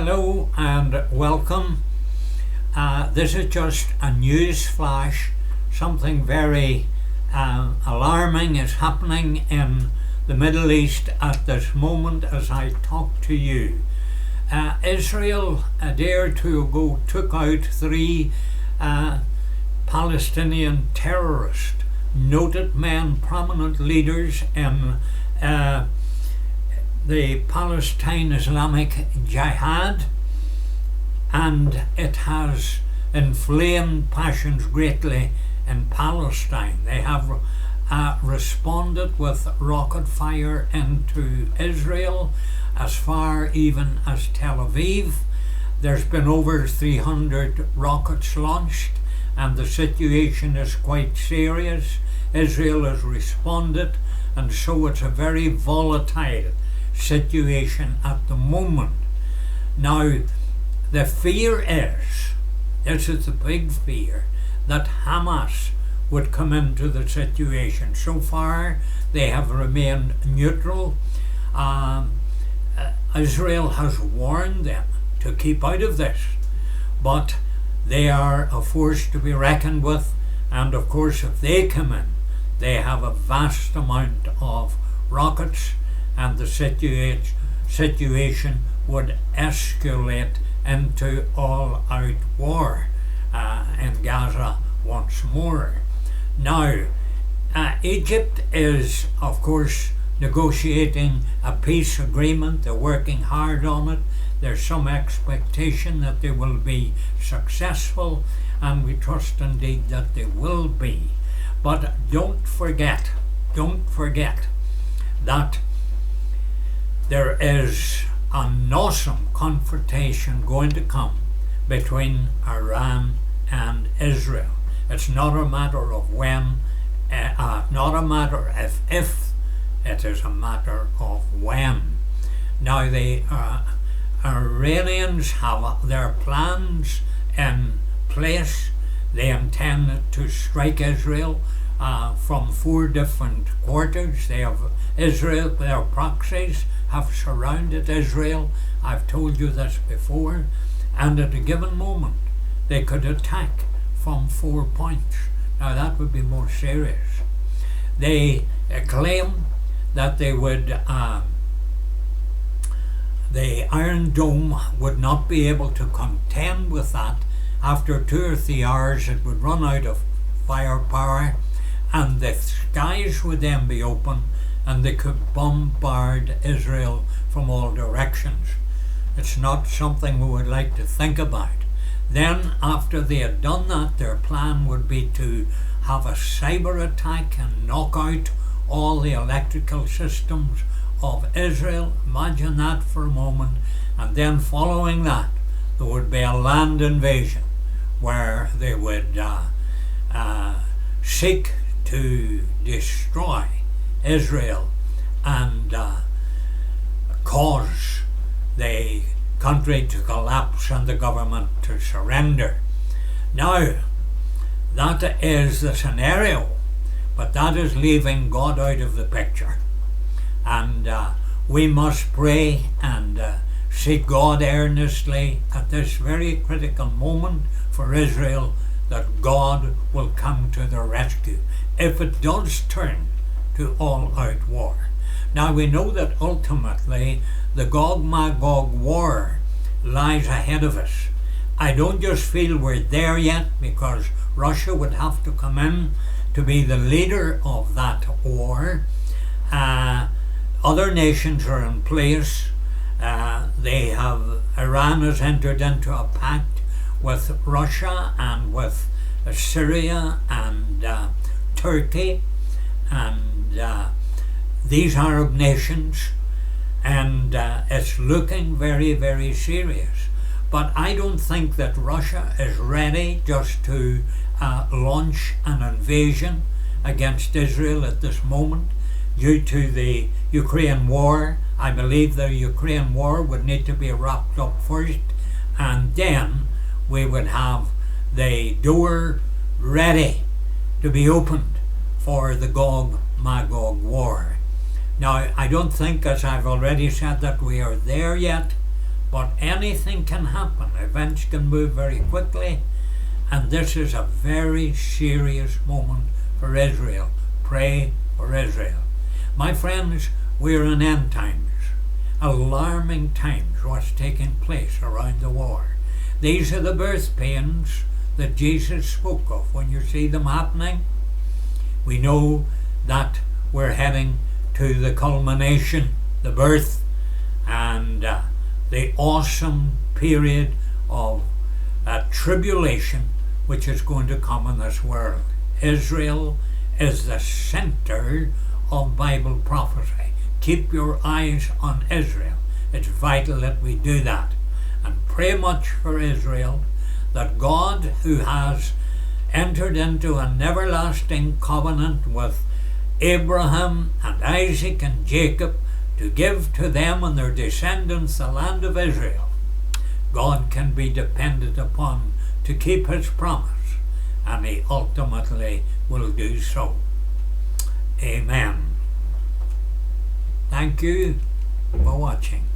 Hello and welcome. This is just a news flash. Something very alarming is happening in the Middle East at this moment as I talk to you. Israel a day or two ago took out three Palestinian terrorists, noted men, prominent leaders in the Palestine Islamic Jihad, and it has inflamed passions greatly in Palestine. They have responded with rocket fire into Israel as far even as Tel Aviv. There's been over 300 rockets launched and the situation is quite serious. Israel has responded, and so it's a very volatile situation at the moment. Now, the fear is, this is the big fear, that Hamas would come into the situation. So far, they have remained neutral. Israel has warned them to keep out of this, but they are a force to be reckoned with, and of course if they come in, they have a vast amount of rockets, and the situation would escalate into all-out war in Gaza once more. Now, Egypt is, of course, negotiating a peace agreement. They're working hard on it. There's some expectation that they will be successful, and we trust indeed that they will be. But don't forget that there is an awesome confrontation going to come between Iran and Israel. It's not a matter of when, not a matter of if, it is a matter of when. Now the Iranians have their plans in place. They intend to strike Israel from 4 different quarters. They have Israel, their proxies have surrounded Israel. I've told you this before, and at a given moment they could attack from 4 points. Now that would be more serious. They claim that they would the Iron Dome would not be able to contend with that. After 2 or 3 hours it would run out of firepower, and the skies would then be open and they could bombard Israel from all directions. It's not something we would like to think about. Then after they had done that, their plan would be to have a cyber attack and knock out all the electrical systems of Israel. Imagine that for a moment. And then following that, there would be a land invasion where they would seek to destroy Israel and cause the country to collapse and the government to surrender. Now, that is the scenario, but that is leaving God out of the picture. And we must pray and seek God earnestly at this very critical moment for Israel, that God will come to their rescue if it does turn to all-out war. Now we know that ultimately the Gog-Magog war lies ahead of us. I don't just feel we're there yet, because Russia would have to come in to be the leader of that war. Other nations are in place. Iran has entered into a pact with Russia and with Syria and Turkey and these Arab nations, and it's looking very, very serious. But I don't think that Russia is ready just to launch an invasion against Israel at this moment due to the Ukraine war. I believe the Ukraine war would need to be wrapped up first, and then we would have the door ready to be opened for the Gog-Magog war. Now, I don't think, as I've already said, that we are there yet, but anything can happen. Events can move very quickly, and this is a very serious moment for Israel. Pray for Israel. My friends, we're in end times. Alarming times what's taking place around the world. These are the birth pains that Jesus spoke of. When you see them happening, we know that we're heading to the culmination, the birth, and the awesome period of tribulation which is going to come in this world. Israel is the center of Bible prophecy. Keep your eyes on Israel. It's vital that we do that. And pray much for Israel, that God, who has entered into an everlasting covenant with Abraham and Isaac and Jacob to give to them and their descendants the land of Israel, God can be depended upon to keep his promise, and he ultimately will do so. Amen. Thank you for watching.